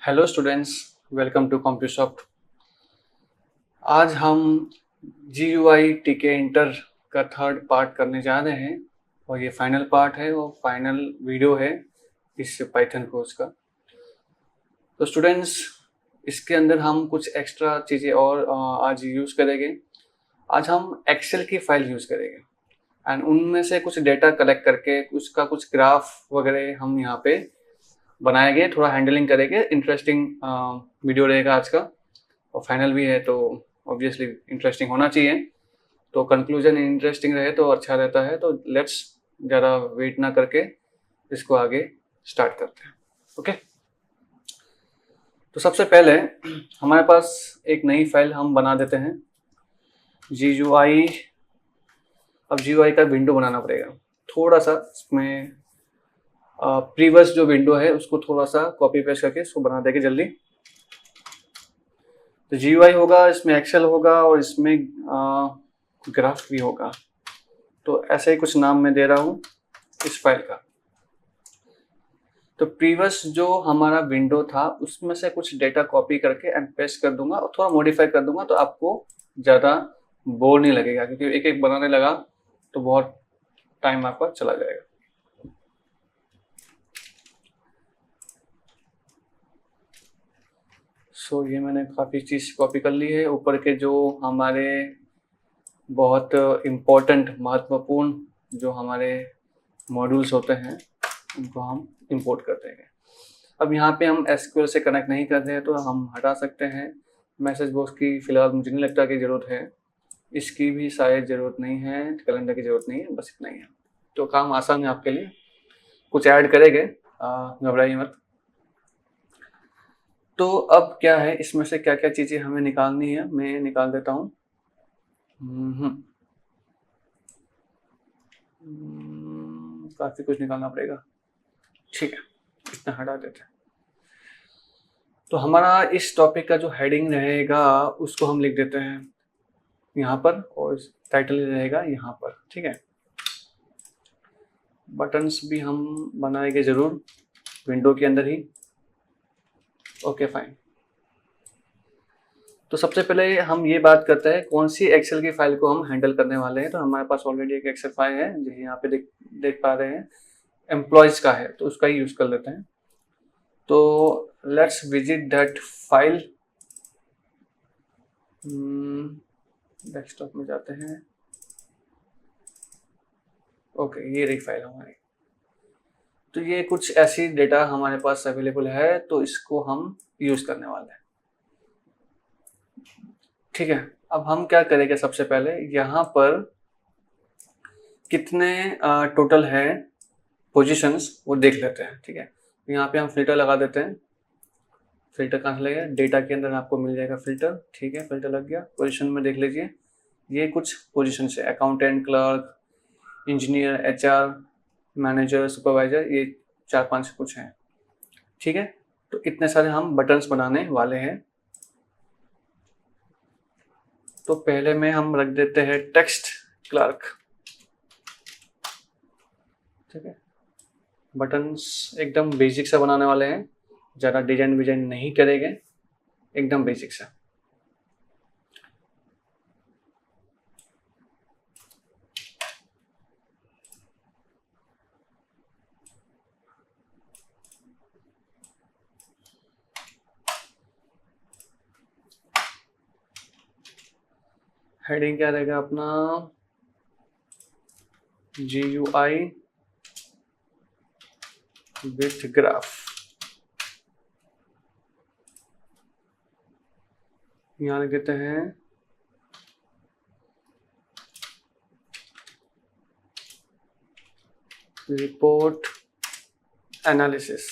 Hello students, welcome to Compusoft. आज हम GUI टीके इंटर का थर्ड पार्ट करने जा रहे हैं और ये फाइनल पार्ट है और फाइनल वीडियो है इस पाइथन कोर्स का। तो स्टूडेंट्स, इसके अंदर हम कुछ एक्स्ट्रा चीज़ें और आज यूज़ करेंगे। आज हम एक्सेल की फाइल यूज़ करेंगे एंड उनमें से कुछ डेटा कलेक्ट करके उसका कुछ ग्राफ वगैरह हम यहाँ पे बनाएंगे, थोड़ा हैंडलिंग करेंगे। इंटरेस्टिंग वीडियो रहेगा आज का और फाइनल भी है तो ऑब्वियसली इंटरेस्टिंग होना चाहिए। तो कंक्लूजन इंटरेस्टिंग रहे तो अच्छा रहता है। तो लेट्स ज़्यादा वेट ना करके इसको आगे स्टार्ट करते हैं। ओके, तो सबसे पहले हमारे पास एक नई फाइल हम बना देते हैं GUI। अब GUI का विंडो बनाना पड़ेगा। थोड़ा सा इसमें प्रीवियस जो विंडो है उसको थोड़ा सा कॉपी पेस्ट करके इसको बना देंगे जल्दी। तो GUI होगा, इसमें एक्सेल होगा और इसमें ग्राफ भी होगा। तो ऐसे ही कुछ नाम मैं दे रहा हूँ इस फाइल का। तो प्रीवियस जो हमारा विंडो था उसमें से कुछ डेटा कॉपी करके एंड पेस्ट कर दूंगा और थोड़ा मॉडिफाई कर दूंगा, तो आपको ज़्यादा बोर नहीं लगेगा, क्योंकि एक एक बनाने लगा तो बहुत टाइम आपका चला जाएगा। सो ये मैंने काफ़ी चीज़ कॉपी कर ली है। ऊपर के जो हमारे बहुत इम्पोर्टेंट महत्वपूर्ण जो हमारे मॉड्यूल्स होते हैं उनको हम इंपोर्ट कर देंगे। अब यहाँ पे हम SQL से कनेक्ट नहीं कर रहे हैं तो हम हटा सकते हैं। मैसेज बॉक्स की फ़िलहाल मुझे नहीं लगता कि ज़रूरत है, इसकी भी शायद ज़रूरत नहीं है, कैलेंडर की ज़रूरत नहीं है, बस इतना ही है। तो काम आसान है आपके लिए। कुछ ऐड करेंगे, घबराइए मत। तो अब क्या है, इसमें से क्या क्या चीज़ें हमें निकालनी है मैं निकाल देता हूँ। काफ़ी कुछ निकालना पड़ेगा, ठीक है, इतना हटा देते हैं। तो हमारा इस टॉपिक का जो हेडिंग रहेगा उसको हम लिख देते हैं यहाँ पर और टाइटल रहेगा यहाँ पर, ठीक है। बटन्स भी हम बनाएंगे ज़रूर विंडो के अंदर ही। Okay fine. तो सबसे पहले हम ये बात करते हैं कौन सी एक्सेल की फाइल को हम हैंडल करने वाले हैं। तो हमारे पास ऑलरेडी एक एक्सेल फाइल है जो यहाँ पे देख पा रहे हैं, एम्प्लॉयज का है, तो उसका ही यूज़ कर लेते हैं। तो let's visit that file. Desktop में जाते हैं। ओके, ये रही फाइल हमारी। तो ये कुछ ऐसी डेटा हमारे पास अवेलेबल है तो इसको हम यूज़ करने वाले हैं, ठीक है। अब हम क्या करेंगे, सबसे पहले यहाँ पर कितने टोटल है पोजीशंस वो देख लेते हैं, ठीक है। यहाँ पे हम फिल्टर लगा देते हैं। फिल्टर कहाँ से लगेगा, डेटा के अंदर आपको मिल जाएगा फिल्टर, ठीक है। फिल्टर लग गया। पोजीशन में देख लीजिए, ये कुछ पोजीशन है, accountant, clerk, engineer, HR, manager, supervisor, ये 4-5 कुछ हैं, ठीक है। तो इतने सारे हम बटन्स बनाने वाले हैं। तो पहले में हम रख देते हैं टेक्स्ट क्लर्क, ठीक है। बटन्स एकदम बेसिक सा बनाने वाले हैं, ज़्यादा डिजाइन विजाइन नहीं करेंगे, एकदम बेसिक सा। हेडिंग क्या रहेगा अपना, GUI विथ ग्राफ। यहाँ लिख देते हैं रिपोर्ट एनालिसिस।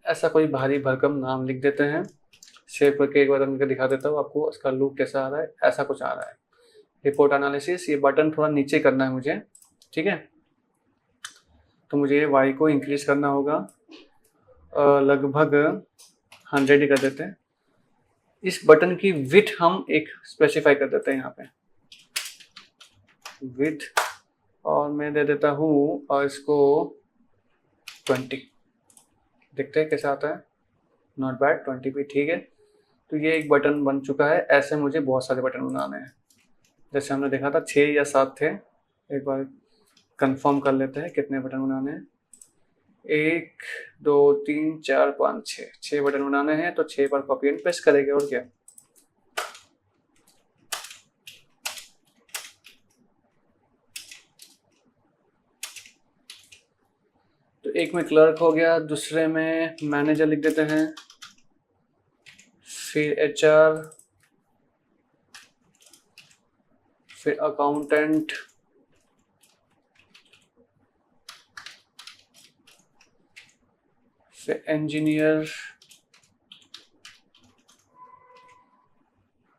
ऐसा कोई भारी भरकम नाम लिख देते हैं। सेव करके एक बार मैं दिखा देता हूँ आपको इसका लुक कैसा आ रहा है। ऐसा कुछ आ रहा है, रिपोर्ट एनालिसिस। ये बटन थोड़ा नीचे करना है मुझे, ठीक है। तो मुझे Y को इंक्रीज करना होगा, लगभग 100 ही कर देते हैं। इस बटन की विड्थ हम एक स्पेसिफाई कर देते हैं यहाँ पे, विड्थ, और मैं दे देता हूँ और इसको 20। देखते हैं कैसा आता है। नॉट बैड, 20p ठीक है। तो ये एक बटन बन चुका है। ऐसे मुझे बहुत सारे बटन बनाने हैं, जैसे हमने देखा था 6 या 7 थे। एक बार कंफर्म कर लेते हैं कितने बटन बनाने हैं। 1 2 3 4 5 6 बटन बनाने हैं। तो 6 बार कॉपी एंड पेस्ट करेंगे और क्या। तो एक में क्लर्क हो गया, दूसरे में मैनेजर लिख देते हैं, फिर एचआर, फिर अकाउंटेंट, फिर इंजीनियर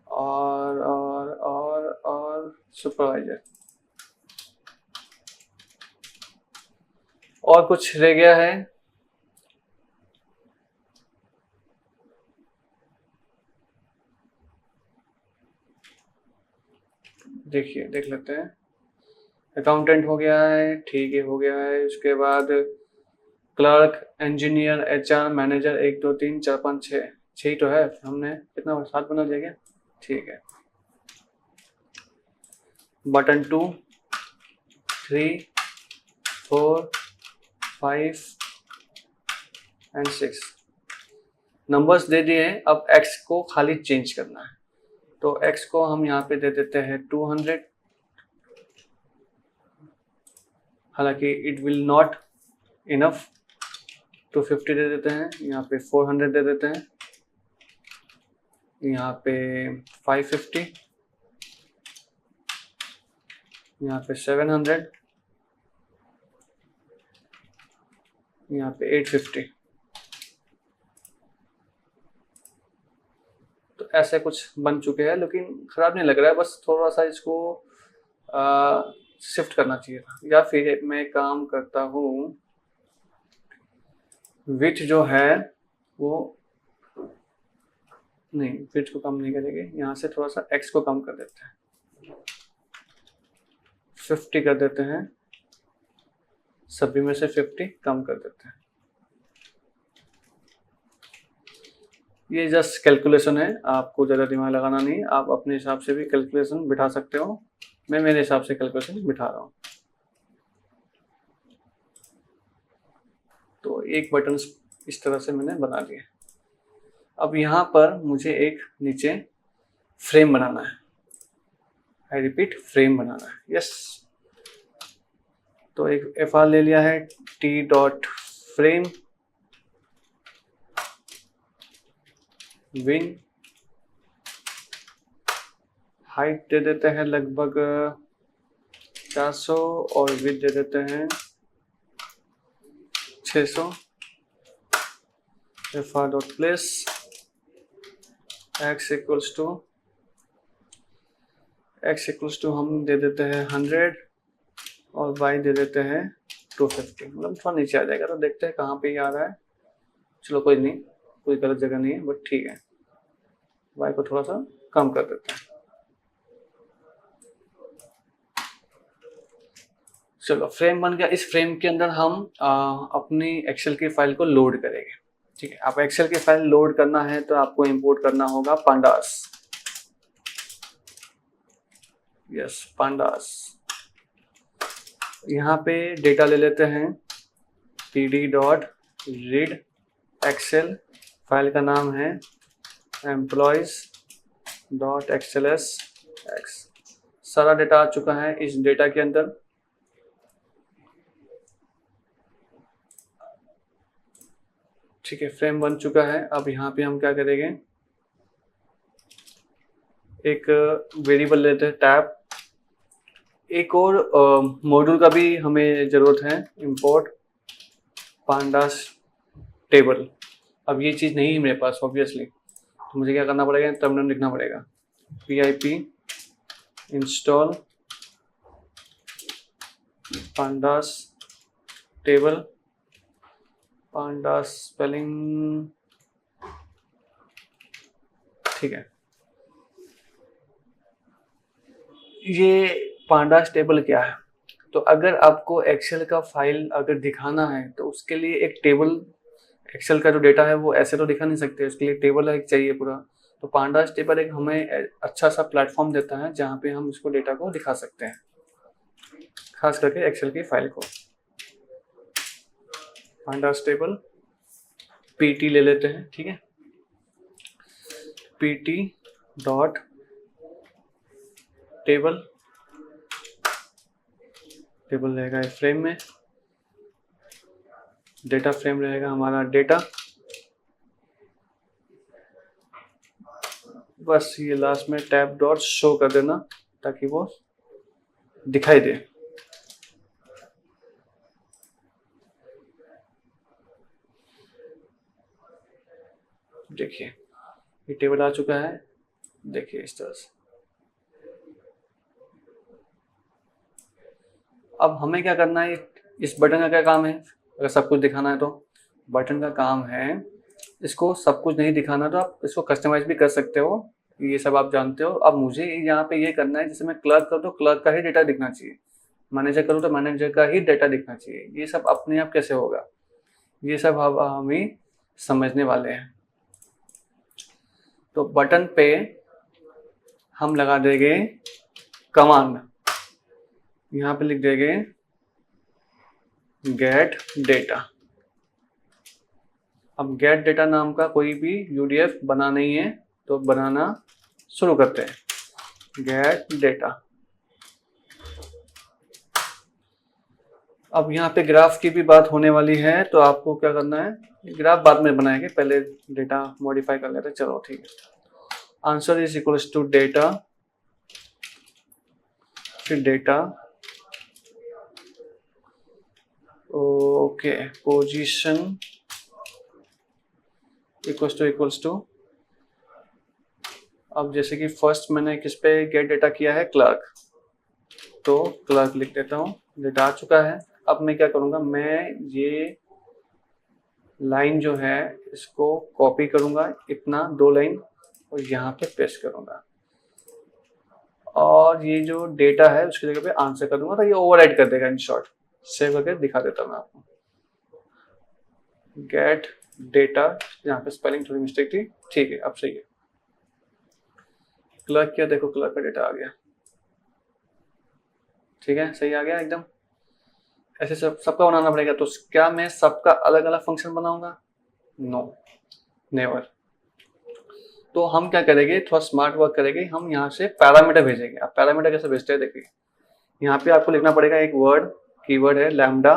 और सुपरवाइजर। और कुछ रह गया है? देखिए, देख लेते हैं। अकाउंटेंट हो गया है, ठीक है, हो गया है। उसके बाद क्लर्क, इंजीनियर, एचआर, मैनेजर, 1 2 3 4 5 6 6 तो है। हमने कितना 7 बना दिया क्या? ठीक है। बटन 2 3 4 5 एंड 6 नंबर्स दे दिए हैं। अब x को खाली चेंज करना है। तो x को हम यहाँ पे दे देते हैं 200। हालांकि इट विल नॉट इनफ, 250 दे देते हैं। यहाँ पे 400 दे देते हैं। यहाँ पे 550, यहाँ पे 700, यहाँ पे 850। तो ऐसे कुछ बन चुके हैं, लेकिन खराब नहीं लग रहा है। बस थोड़ा सा इसको शिफ्ट करना चाहिए था। या फिर मैं काम करता हूँ, विथ जो है वो नहीं, विथ को कम नहीं करेंगे। यहाँ से थोड़ा सा x को कम कर देते हैं, 50 कर देते हैं। सभी में से 50 कम कर देते हैं। ये जस्ट कैलकुलेशन है, आपको ज़्यादा दिमाग लगाना नहीं है। आप अपने हिसाब से भी कैलकुलेशन बिठा सकते हो। मैं मेरे हिसाब से कैलकुलेशन बिठा रहा हूँ। तो एक बटन इस तरह से मैंने बना लिया। अब यहाँ पर मुझे एक नीचे फ्रेम बनाना है। आई रिपीट, फ्रेम बनाना है। यस, तो एक FR ले लिया है, t.frame विन, हाइट दे देते हैं लगभग 400 और विड्थ दे देते हैं 600। FR.place x इक्वल्स टू हम दे देते हैं 100 और y दे देते हैं 250। मतलब थोड़ा नीचे आ जाएगा, तो देखते हैं कहाँ पे ये आ रहा है। चलो कोई नहीं, कोई गलत जगह नहीं है, बट ठीक है। y को थोड़ा सा कम कर देते हैं। चलो, फ्रेम बन गया। इस फ्रेम के अंदर हम अपनी एक्सेल की फाइल को लोड करेंगे। ठीक है, आप एक्सेल की फाइल लोड करना है तो आपको इंपोर्ट करना होगा पांडास। Yes, pandas. यहाँ पे डेटा ले लेते हैं, pd.read एक्सेल। फाइल का नाम है employees.xlsx। सारा डेटा आ चुका है इस डेटा के अंदर। ठीक है, फ्रेम बन चुका है। अब यहाँ पे हम क्या करेंगे, एक वेरिएबल लेते हैं टैब। एक और मॉड्यूल का भी हमें ज़रूरत है, इंपोर्ट पांडास टेबल। अब ये चीज़ नहीं है मेरे पास ऑब्वियसली, तो मुझे क्या करना पड़ेगा, टर्मिनल लिखना पड़ेगा, pip install pandas table. Pandas spelling ठीक है। ये पांडास टेबल क्या है? तो अगर आपको एक्सेल का फाइल अगर दिखाना है तो उसके लिए एक टेबल एक्सेल का जो डेटा है वो ऐसे तो दिखा नहीं सकते, उसके लिए टेबल एक चाहिए पूरा। तो पांडास टेबल एक हमें अच्छा सा प्लेटफॉर्म देता है जहाँ पे हम इसको डेटा को दिखा सकते हैं, खास करके एक्सेल की फाइल को। पांडास टेबल पीटी ले लेते हैं, ठीक है, पीटी डॉट टेबल, टेबल रहेगा फ्रेम में, डेटा फ्रेम रहेगा हमारा डेटा, बस ये लास्ट में टैब डॉट शो कर देना ताकि वो दिखाई दे। देखिए ये टेबल आ चुका है, देखिए इस तरह से। अब हमें क्या करना है, इस बटन का क्या काम है, अगर सब कुछ दिखाना है तो बटन का काम है इसको सब कुछ नहीं दिखाना, तो आप इसको कस्टमाइज भी कर सकते हो, ये सब आप जानते हो। अब मुझे यहाँ पे ये करना है, जैसे मैं क्लर्क करूँ तो क्लर्क का ही डेटा दिखना चाहिए, मैनेजर करूँ तो मैनेजर का ही डेटा दिखना चाहिए। ये सब अपने आप कैसे होगा, ये सब हम ही समझने वाले हैं। तो बटन पे हम लगा देंगे कमांड, यहाँ पे लिख देंगे गेट डेटा। अब गेट डेटा नाम का कोई भी यूडीएफ बना नहीं है, तो बनाना शुरू करते हैं। Gate data. अब यहाँ पे ग्राफ की भी बात होने वाली है, तो आपको क्या करना है, ग्राफ बाद में बनाएंगे, पहले डेटा मॉडिफाई कर लेते हैं। चलो ठीक है, answer is equals to data, फिर data, okay, position equals to. अब जैसे कि फर्स्ट मैंने किस पे गेट डेटा किया है, क्लर्क, तो क्लर्क लिख देता हूँ, डेटा आ चुका है। अब मैं क्या करूँगा, मैं ये लाइन जो है इसको कॉपी करूँगा, इतना 2 लाइन, और यहाँ पे पेस्ट करूँगा, और ये जो डेटा है उसकी जगह पे आंसर कर दूंगा, तो ये ओवरराइट कर देगा। इन शॉर्ट सेव करके दिखा देता हूँ मैं आपको। गेट डेटा, यहाँ पे स्पेलिंग थोड़ी मिस्टेक थी, ठीक है अब सही है। क्लर्क किया, देखो क्लर्क का डेटा आ गया, ठीक है, सही आ गया एकदम। ऐसे सबका बनाना पड़ेगा, तो क्या मैं सबका अलग अलग फंक्शन बनाऊंगा, नो, नेवर। तो हम क्या करेंगे, थोड़ा स्मार्ट वर्क करेंगे, हम यहाँ से पैरामीटर भेजेंगे। अब पैरामीटर कैसे भेजते हैं, देखिए यहाँ पे आपको लिखना पड़ेगा एक वर्ड, कीवर्ड है लैम्डा,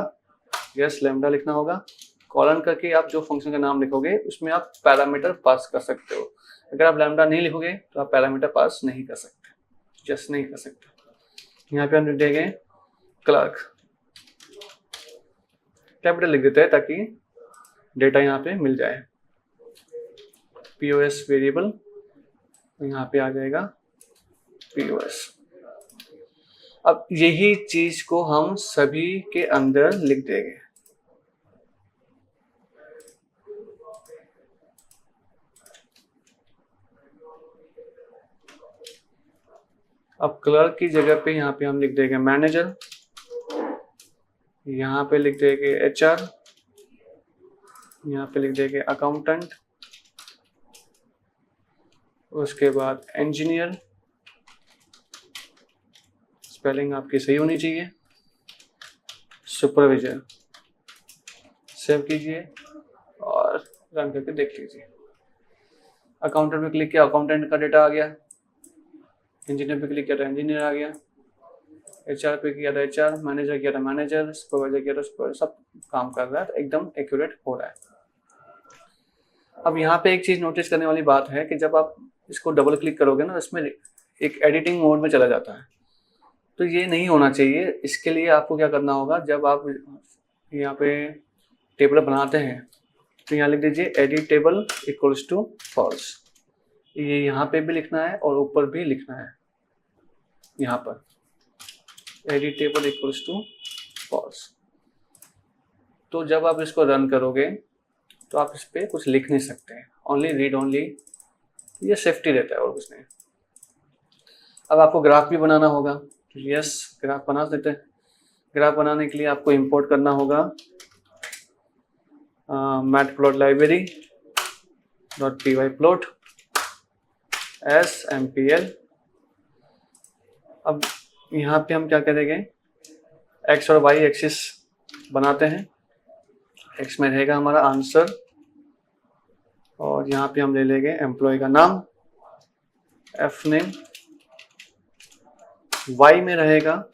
यस लैम्डा लिखना होगा, कॉलन करके आप जो फंक्शन का नाम लिखोगे उसमें आप पैरामीटर पास कर सकते हो। अगर आप लैम्डा नहीं लिखोगे तो आप पैरामीटर पास नहीं कर सकते, जस्ट नहीं कर सकते। यहाँ पे हम लिख देंगे क्लर्क, कैपिटल लिख देते हैं ताकि डेटा यहाँ पे मिल जाए। पीओएस वेरिएबल, यहाँ पे आ जाएगा पीओएस। अब यही चीज को हम सभी के अंदर लिख देंगे। अब क्लर्क की जगह पे यहाँ पे हम लिख देंगे मैनेजर, यहाँ पे लिख देंगे एचआर, यहाँ पे लिख देंगे अकाउंटेंट, उसके बाद इंजीनियर, स्पेलिंग आपकी सही होनी चाहिए, सुपरवाइजर। सेव कीजिए और रन करके देख लीजिए। अकाउंटेंट पे क्लिक किया, अकाउंटेंट का डेटा आ गया, इंजीनियर पे क्लिक किया तो इंजीनियर आ गया, एचआर पे किया था एचआर, मैनेजर किया था मैनेजर, सुपरवाइजर किया था सुपरवाइजर, सब काम कर रहा है, एकदम एक्यूरेट हो रहा है। अब यहाँ पे एक चीज नोटिस करने वाली बात है कि जब आप इसको डबल क्लिक करोगे ना, इसमें एक एडिटिंग मोड में चला जाता है, तो ये नहीं होना चाहिए। इसके लिए आपको क्या करना होगा, जब आप यहाँ पे टेबल बनाते हैं तो यहाँ लिख दीजिए edit table equals to false, ये यहाँ पे भी लिखना है और ऊपर भी लिखना है, यहाँ पर edit table equals to false. तो जब आप इसको रन करोगे तो आप इस पर कुछ लिख नहीं सकते हैं, ओनली रीड ओनली, ये सेफ्टी रहता है और कुछ नहीं। अब आपको ग्राफ भी बनाना होगा, तो यस ग्राफ बना देते हैं। ग्राफ बनाने के लिए आपको इंपोर्ट करना होगा matplotlib.py plot SMPL। अब यहाँ पे हम क्या करेंगे, x और y एक्सिस बनाते हैं। x में रहेगा हमारा आंसर और यहाँ पे हम ले लेंगे एम्प्लॉय का नाम fname। y में रहेगा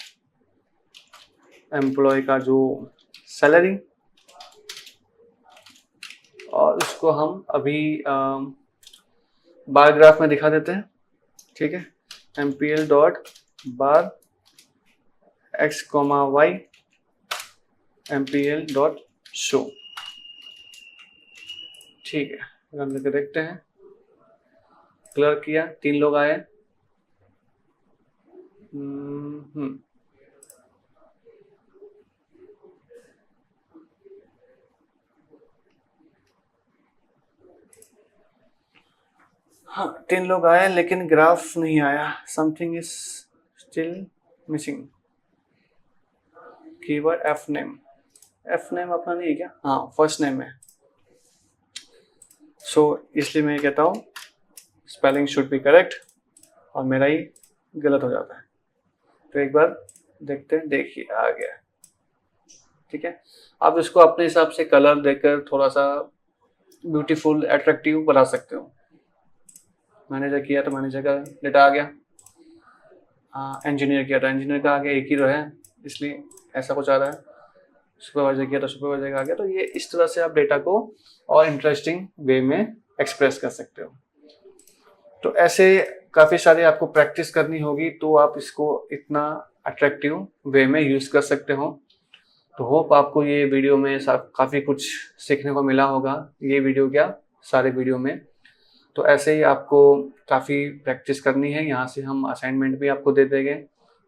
एम्प्लॉय का जो सैलरी, और उसको हम अभी बार ग्राफ में दिखा देते हैं। ठीक है, mpl डॉट बार x, y mpl dot show. ठीक है, रन करके देखते हैं। क्लियर किया, 3 लोग आए। हाँ, 3 लोग आए लेकिन ग्राफ नहीं आया। Something is still missing. Keyword fname अपना नहीं है क्या? हाँ, फर्स्ट नेम है। सो इसलिए मैं कहता हूँ स्पेलिंग शुड बी करेक्ट और मेरा ही गलत हो जाता है। तो एक बार देखते हैं। देखिए आ गया। ठीक है, आप इसको अपने हिसाब से कलर देकर थोड़ा सा ब्यूटीफुल अट्रैक्टिव बना सकते हो। मैनेजर किया तो मैनेजर का डेटा आ गया। इंजीनियर किया तो इंजीनियर का आ गया, एक ही है इसलिए ऐसा कुछ आ रहा है। सुपरवाइजर किया तो सुपरवाइजर का आ गया। तो ये इस तरह से आप डेटा को और इंटरेस्टिंग वे में एक्सप्रेस कर सकते हो। तो ऐसे काफ़ी सारे आपको प्रैक्टिस करनी होगी तो आप इसको इतना अट्रैक्टिव वे में यूज़ कर सकते हो। तो होप आपको ये वीडियो में काफ़ी कुछ सीखने को मिला होगा। ये वीडियो क्या, सारे वीडियो में। तो ऐसे ही आपको काफ़ी प्रैक्टिस करनी है। यहाँ से हम असाइनमेंट भी आपको दे देंगे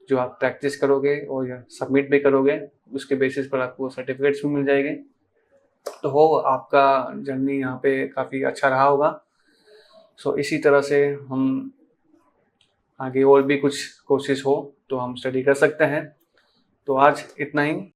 जो आप प्रैक्टिस करोगे और सबमिट भी करोगे। उसके बेसिस पर आपको सर्टिफिकेट्स भी मिल जाएंगे। तो हो आपका जर्नी यहाँ पे काफ़ी अच्छा रहा होगा। सो इसी तरह से हम आगे और भी कुछ कोर्सेज हो तो हम स्टडी कर सकते हैं। तो आज इतना ही।